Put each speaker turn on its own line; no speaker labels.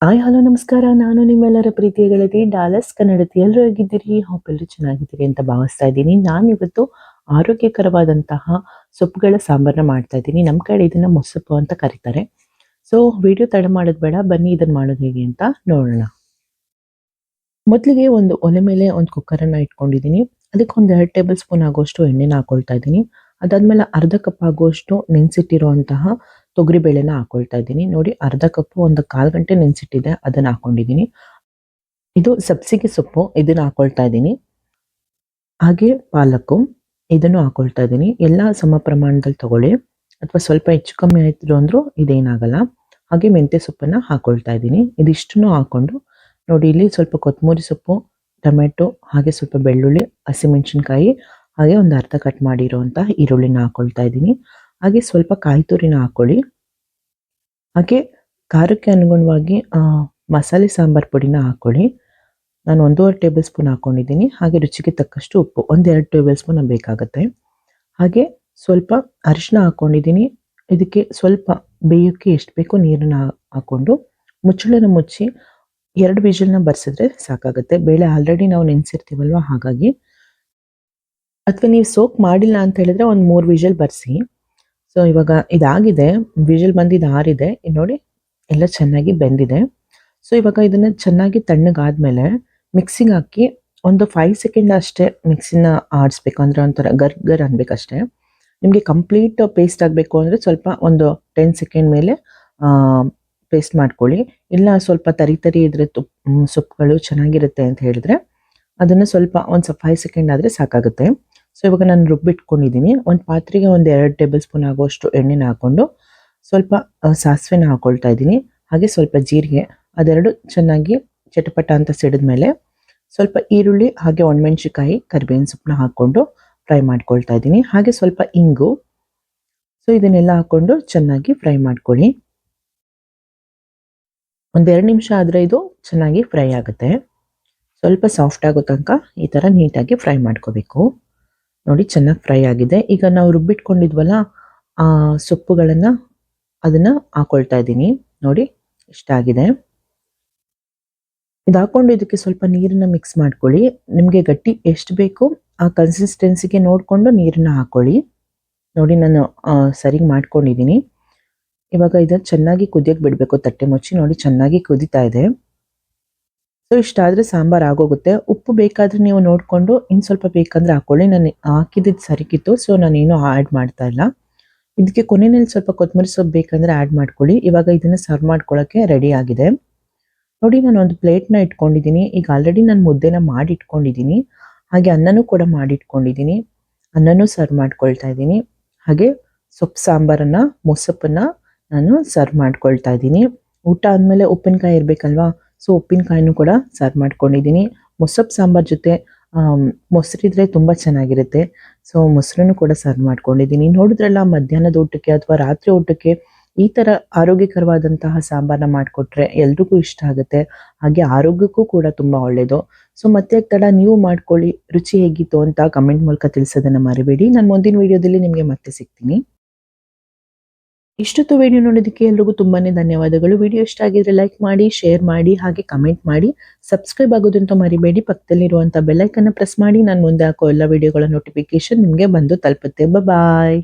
Hi hello ನಮಸ್ಕಾರ. ನಾನು ನಿಮ್ಮೆಲ್ಲರ ಪ್ರೀತಿಯ ಗೆಳತಿ ಡಾಲಸ್ ಕನ್ನಡತಿ. ಎಲ್ಲರೂ ಹೇಗಿದ್ದೀರಿ? ಹೋಪ್ ಎಲ್ಲರೂ ಚೆನ್ನಾಗಿದ್ದೀರಿ ಅಂತ ಭಾವಿಸ್ತಾ ಇದ್ದೀನಿ. ನಾನಿವತ್ತು ಆರೋಗ್ಯಕರವಾದಂತಹ ಸೊಪ್ಪುಗಳ ಸಾಂಬಾರನ್ನ ಮಾಡ್ತಾ ಇದ್ದೀನಿ. ನಮ್ಮ ಕಡೆ ಇದನ್ನ ಮೊಸಪ್ಪು ಅಂತ ಕರೀತಾರೆ. ಸೊ ವಿಡಿಯೋ ತಡ ಮಾಡೋದು ಬೇಡ, ಬನ್ನಿ ಇದನ್ನ ಮಾಡೋದು ಹೇಗೆ ಅಂತ ನೋಡೋಣ. ಮೊದಲಿಗೆ ಒಂದು ಒಲೆ ಮೇಲೆ ಒಂದು ಕುಕ್ಕರನ್ನು ಇಟ್ಕೊಂಡಿದ್ದೀನಿ. ಅದಕ್ಕೆ ಒಂದು 2 ಟೇಬಲ್ ಸ್ಪೂನ್ ಆಗುವಷ್ಟು ಎಣ್ಣೆನ ಹಾಕೊಳ್ತಾ ಇದ್ದೀನಿ. ಅದಾದ್ಮೇಲೆ ಅರ್ಧ ಕಪ್ ಆಗುವಷ್ಟು ನೆನೆಸಿಟ್ಟಿರುವಂತಹ ತೊಗರಿಬೇಳೆನ ಹಾಕೊಳ್ತಾ ಇದ್ದೀನಿ. ನೋಡಿ, ಅರ್ಧ ಕಪ್ಪು ಒಂದು 1/4 ಗಂಟೆ ನೆನೆಸಿಟ್ಟಿದೆ, ಅದನ್ನ ಹಾಕೊಂಡಿದ್ದೀನಿ. ಇದು ಸಬ್ಸಿಗೆ ಸೊಪ್ಪು, ಇದನ್ನ ಹಾಕೊಳ್ತಾ ಇದ್ದೀನಿ. ಹಾಗೆ ಪಾಲಕ್ಕು, ಇದನ್ನು ಹಾಕೊಳ್ತಾ ಇದ್ದೀನಿ. ಎಲ್ಲ ಸಮ ಪ್ರಮಾಣದಲ್ಲಿ ತಗೊಳ್ಳಿ, ಅಥವಾ ಸ್ವಲ್ಪ ಹೆಚ್ಚು ಕಮ್ಮಿ ಆಯ್ತು ಅಂದ್ರೂ ಇದೇನಾಗಲ್ಲ. ಹಾಗೆ ಮೆಂತ್ಯ ಸೊಪ್ಪನ್ನ ಹಾಕೊಳ್ತಾ ಇದ್ದೀನಿ. ಇದಿಷ್ಟನ್ನು ಹಾಕೊಂಡು ನೋಡಿ, ಇಲ್ಲಿ ಸ್ವಲ್ಪ ಕೊತ್ತಂಬರಿ ಸೊಪ್ಪು, ಟೊಮೆಟೊ, ಹಾಗೆ ಸ್ವಲ್ಪ ಬೆಳ್ಳುಳ್ಳಿ, ಹಸಿಮೆಣಸಿನ್ಕಾಯಿ, ಹಾಗೆ ಒಂದು ಅರ್ಧ ಕಟ್ ಮಾಡಿರುವಂತಹ ಈರುಳ್ಳಿನ ಹಾಕೊಳ್ತಾ ಇದ್ದೀನಿ. ಹಾಗೆ ಸ್ವಲ್ಪ ಕಾಯಿ ತುರಿನ ಹಾಕೊಳ್ಳಿ. ಹಾಗೆ ಖಾರಕ್ಕೆ ಅನುಗುಣವಾಗಿ ಮಸಾಲೆ ಸಾಂಬಾರ್ ಪುಡಿನ ಹಾಕೊಳ್ಳಿ. ನಾನು 1.5 ಟೇಬಲ್ ಸ್ಪೂನ್ ಹಾಕೊಂಡಿದ್ದೀನಿ. ಹಾಗೆ ರುಚಿಗೆ ತಕ್ಕಷ್ಟು ಉಪ್ಪು 1-2 ಟೇಬಲ್ ಸ್ಪೂನ್ ಬೇಕಾಗುತ್ತೆ. ಹಾಗೆ ಸ್ವಲ್ಪ ಅರಿಶಿನ ಹಾಕೊಂಡಿದ್ದೀನಿ. ಇದಕ್ಕೆ ಸ್ವಲ್ಪ ಬೇಯೋಕ್ಕೆ ಎಷ್ಟು ಬೇಕೋ ನೀರನ್ನ ಹಾಕೊಂಡು ಮುಚ್ಚಳನ ಮುಚ್ಚಿ 2 ವಿಷಲ್ನ ಬರ್ಸಿದ್ರೆ ಸಾಕಾಗುತ್ತೆ. ಬೇಳೆ ಆಲ್ರೆಡಿ ನಾವು ನೆನೆಸಿರ್ತೀವಲ್ವ, ಹಾಗಾಗಿ. ಅಥವಾ ನೀವು ಸೋಕ್ ಮಾಡಿಲ್ಲ ಅಂತ ಹೇಳಿದ್ರೆ ಒಂದು 3 ವಿಷಲ್ ಬರ್ಸಿ. ಸೊ ಇವಾಗ ಇದಾಗಿದೆ, ವಿಷಲ್ ಬಂದಿದ್ದು ಆರಿದೆ. ನೋಡಿ, ಎಲ್ಲ ಚೆನ್ನಾಗಿ ಬೆಂದಿದೆ. ಸೊ ಇವಾಗ ಇದನ್ನ ಚೆನ್ನಾಗಿ ತಣ್ಣಗಾದ್ಮೇಲೆ ಮಿಕ್ಸಿಗೆ ಹಾಕಿ ಒಂದು 5 ಸೆಕೆಂಡ್ ಅಷ್ಟೇ ಮಿಕ್ಸಿನ ಆಡಿಸ್ಬೇಕು. ಅಂದರೆ ಒಂಥರ ಗರ್ ಅನ್ಬೇಕಷ್ಟೇ. ನಿಮಗೆ ಕಂಪ್ಲೀಟ್ ಪೇಸ್ಟ್ ಆಗಬೇಕು ಅಂದರೆ ಸ್ವಲ್ಪ ಒಂದು 10 ಸೆಕೆಂಡ್ ಮೇಲೆ ಪೇಸ್ಟ್ ಮಾಡ್ಕೊಳ್ಳಿ. ಇಲ್ಲ ಸ್ವಲ್ಪ ತರಿ ಇದ್ರೆ ಸೊಪ್ಪುಗಳು ಚೆನ್ನಾಗಿರುತ್ತೆ ಅಂತ ಹೇಳಿದ್ರೆ ಅದನ್ನು ಸ್ವಲ್ಪ ಒಂದು 5 ಸೆಕೆಂಡ್ ಆದರೆ ಸಾಕಾಗುತ್ತೆ. ಸೊ ಇವಾಗ ನಾನು ರುಬ್ಬಿಟ್ಕೊಂಡಿದ್ದೀನಿ. ಒಂದು ಪಾತ್ರೆಗೆ ಒಂದು 2 ಟೇಬಲ್ ಸ್ಪೂನ್ ಆಗುವಷ್ಟು ಎಣ್ಣೆನ ಹಾಕೊಂಡು ಸ್ವಲ್ಪ ಸಾಸಿವೆನ ಹಾಕೊಳ್ತಾ ಇದ್ದೀನಿ. ಹಾಗೆ ಸ್ವಲ್ಪ ಜೀರಿಗೆ, ಅದೆರಡು ಚೆನ್ನಾಗಿ ಚಟಪಟ ಅಂತ ಸಿಡಿದ್ಮೇಲೆ ಸ್ವಲ್ಪ ಈರುಳ್ಳಿ, ಹಾಗೆ ಒಣಮೆಣಸಿಕಾಯಿ, ಕರಿಬೇವಿನ ಸೊಪ್ಪನ್ನ ಹಾಕೊಂಡು ಫ್ರೈ ಮಾಡ್ಕೊಳ್ತಾ ಇದ್ದೀನಿ. ಹಾಗೆ ಸ್ವಲ್ಪ ಇಂಗು. ಸೊ ಇದನ್ನೆಲ್ಲ ಹಾಕೊಂಡು ಚೆನ್ನಾಗಿ ಫ್ರೈ ಮಾಡ್ಕೊಳ್ಳಿ. ಒಂದು 2 ನಿಮಿಷ ಆದರೆ ಇದು ಚೆನ್ನಾಗಿ ಫ್ರೈ ಆಗುತ್ತೆ. ಸ್ವಲ್ಪ ಸಾಫ್ಟ್ ಆಗೋ ತನಕ ಈ ಥರ ನೀಟಾಗಿ ಫ್ರೈ ಮಾಡ್ಕೋಬೇಕು. ನೋಡಿ, ಚೆನ್ನಾಗಿ ಫ್ರೈ ಆಗಿದೆ. ಈಗ ನಾವು ರುಬ್ಬಿಟ್ಕೊಂಡಿದ್ವಲ್ಲ ಆ ಸೊಪ್ಪುಗಳನ್ನು ಅದನ್ನು ಹಾಕೊಳ್ತಾ ಇದ್ದೀನಿ. ನೋಡಿ, ಇಷ್ಟ ಆಗಿದೆ. ಇದು ಹಾಕೊಂಡು ಇದಕ್ಕೆ ಸ್ವಲ್ಪ ನೀರನ್ನ ಮಿಕ್ಸ್ ಮಾಡ್ಕೊಳ್ಳಿ. ನಿಮಗೆ ಗಟ್ಟಿ ಎಷ್ಟು ಬೇಕು ಆ ಕನ್ಸಿಸ್ಟೆನ್ಸಿಗೆ ನೋಡಿಕೊಂಡು ನೀರನ್ನ ಹಾಕೊಳ್ಳಿ. ನೋಡಿ, ನಾನು ಸರಿಗೆ ಮಾಡ್ಕೊಂಡಿದ್ದೀನಿ. ಇವಾಗ ಇದನ್ನು ಚೆನ್ನಾಗಿ ಕುದಿಯಕ್ಕೆ ಬಿಡಬೇಕು, ತಟ್ಟೆ ಮುಚ್ಚಿ. ನೋಡಿ, ಚೆನ್ನಾಗಿ ಕುದೀತಾ ಇದೆ. ಸೊ ಇಷ್ಟಾದರೆ ಸಾಂಬಾರು ಆಗೋಗುತ್ತೆ. ಉಪ್ಪು ಬೇಕಾದರೆ ನೀವು ನೋಡಿಕೊಂಡು ಇನ್ನು ಸ್ವಲ್ಪ ಬೇಕಂದರೆ ಹಾಕೊಳ್ಳಿ. ನಾನು ಹಾಕಿದ್ದು ಸರಿಗಿತ್ತು, ಸೊ ನಾನೇನು ಆ್ಯಡ್ ಮಾಡ್ತಾ ಇಲ್ಲ. ಇದಕ್ಕೆ ಕೊನೆಯಲ್ಲಿ ಸ್ವಲ್ಪ ಕೊತ್ತಂಬರಿ ಸೊಪ್ಪು ಬೇಕಂದರೆ ಆ್ಯಡ್ ಮಾಡ್ಕೊಳ್ಳಿ. ಇವಾಗ ಇದನ್ನು ಸರ್ವ್ ಮಾಡ್ಕೊಳ್ಳೋಕ್ಕೆ ರೆಡಿ ಆಗಿದೆ. ನೋಡಿ, ನಾನು ಒಂದು ಪ್ಲೇಟ್ನ ಇಟ್ಕೊಂಡಿದ್ದೀನಿ. ಈಗ ಆಲ್ರೆಡಿ ನಾನು ಮುದ್ದೆನ ಮಾಡಿ ಇಟ್ಕೊಂಡಿದ್ದೀನಿ. ಹಾಗೆ ಅನ್ನನೂ ಕೂಡ ಮಾಡಿ ಇಟ್ಕೊಂಡಿದ್ದೀನಿ. ಅನ್ನನೂ ಸರ್ವ್ ಮಾಡ್ಕೊಳ್ತಾ ಇದ್ದೀನಿ. ಹಾಗೆ ಸೊಪ್ಪು ಸಾಂಬಾರನ್ನು, ಮೊಸಪ್ಪನ್ನು ನಾನು ಸರ್ವ್ ಮಾಡ್ಕೊಳ್ತಾ ಇದ್ದೀನಿ. ಊಟ ಆದಮೇಲೆ ಉಪ್ಪಿನಕಾಯಿ ಇರಬೇಕಲ್ವಾ, ಸೊ ಉಪ್ಪಿನಕಾಯಿನೂ ಕೂಡ ಸರ್ವ್ ಮಾಡ್ಕೊಂಡಿದ್ದೀನಿ. ಮೊಸಪ್ಪು ಸಾಂಬಾರು ಜೊತೆ ಮೊಸರಿದ್ರೆ ತುಂಬ ಚೆನ್ನಾಗಿರುತ್ತೆ. ಸೊ ಮೊಸರನ್ನು ಕೂಡ ಸರ್ವ್ ಮಾಡ್ಕೊಂಡಿದ್ದೀನಿ. ನೋಡಿದ್ರಲ್ಲ, ಮಧ್ಯಾಹ್ನದ ಊಟಕ್ಕೆ ಅಥವಾ ರಾತ್ರಿ ಊಟಕ್ಕೆ ಈ ಥರ ಆರೋಗ್ಯಕರವಾದಂತಹ ಸಾಂಬಾರನ್ನ ಮಾಡಿಕೊಟ್ರೆ ಎಲ್ರಿಗೂ ಇಷ್ಟ ಆಗುತ್ತೆ. ಹಾಗೆ ಆರೋಗ್ಯಕ್ಕೂ ಕೂಡ ತುಂಬ ಒಳ್ಳೆಯದು. ಸೊ ಮತ್ತೆ ತಡ, ನೀವು ಮಾಡ್ಕೊಳ್ಳಿ. ರುಚಿ ಹೇಗಿತ್ತು ಅಂತ ಕಮೆಂಟ್ ಮೂಲಕ ತಿಳಿಸೋದನ್ನು ಮರಿಬೇಡಿ. ನಾನು ಮುಂದಿನ ವಿಡಿಯೋದಲ್ಲಿ ನಿಮಗೆ ಮತ್ತೆ ಸಿಗ್ತೀನಿ. ಇಷ್ಟೊತ್ತು ವಿಡಿಯೋ ನೋಡೋದಕ್ಕೆ ಎಲ್ರಿಗೂ ತುಂಬಾನೇ ಧನ್ಯವಾದಗಳು. ವಿಡಿಯೋ ಇಷ್ಟ ಆಗಿದ್ರೆ ಲೈಕ್ ಮಾಡಿ, ಶೇರ್ ಮಾಡಿ, ಹಾಗೆ ಕಮೆಂಟ್ ಮಾಡಿ. ಸಬ್ಸ್ಕ್ರೈಬ್ ಆಗೋದಂತೂ ಮರಿಬೇಡಿ. ಪಕ್ಕದಲ್ಲಿರುವಂಥ ಬೆಲ್ ಐಕನ್ನ ಪ್ರೆಸ್ ಮಾಡಿ. ನಾನು ಮುಂದೆ ಹಾಕೋ ಎಲ್ಲ ವಿಡಿಯೋಗಳ ನೋಟಿಫಿಕೇಶನ್ ನಿಮಗೆ ಬಂದು ತಲುಪುತ್ತೆ. ಬಾಯ್.